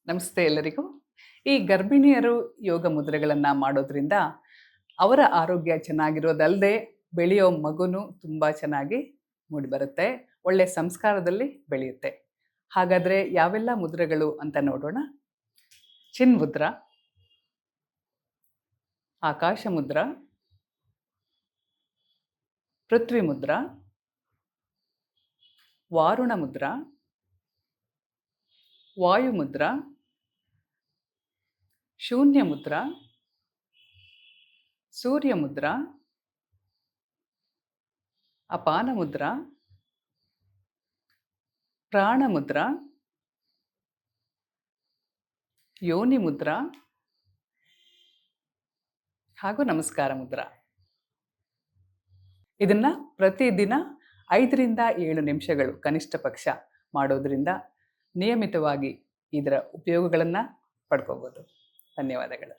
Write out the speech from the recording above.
ನಮಸ್ತೆ ಎಲ್ಲರಿಗೂ. ಈ ಗರ್ಭಿಣಿಯರು ಯೋಗ ಮುದ್ರೆಗಳನ್ನು ಮಾಡೋದ್ರಿಂದ ಅವರ ಆರೋಗ್ಯ ಚೆನ್ನಾಗಿರೋದಲ್ಲದೆ ಬೆಳೆಯೋ ಮಗುನು ತುಂಬ ಚೆನ್ನಾಗಿ ಮೂಡಿಬರುತ್ತೆ, ಒಳ್ಳೆ ಸಂಸ್ಕಾರದಲ್ಲಿ ಬೆಳೆಯುತ್ತೆ. ಹಾಗಾದರೆ ಯಾವೆಲ್ಲ ಮುದ್ರೆಗಳು ಅಂತ ನೋಡೋಣ. ಚಿನ್ ಮುದ್ರ, ಆಕಾಶ ಮುದ್ರ, ಪೃಥ್ವಿ ಮುದ್ರ, ವಾರುಣ ಮುದ್ರ, ವಾಯು ಮುದ್ರ, ಶೂನ್ಯ ಮುದ್ರ, ಸೂರ್ಯ ಮುದ್ರ, ಅಪಾನ ಮುದ್ರ, ಪ್ರಾಣ ಮುದ್ರ, ಯೋನಿ ಮುದ್ರ ಹಾಗೂ ನಮಸ್ಕಾರ ಮುದ್ರ. ಇದನ್ನ ಪ್ರತಿದಿನ 5ರಿಂದ 7 ನಿಮಿಷಗಳು ಕನಿಷ್ಠ ಪಕ್ಷ ಮಾಡೋದ್ರಿಂದ ನಿಯಮಿತವಾಗಿ ಇದರ ಉಪಯೋಗಗಳನ್ನು ಪಡ್ಕೋಬೋದು. ಧನ್ಯವಾದಗಳು.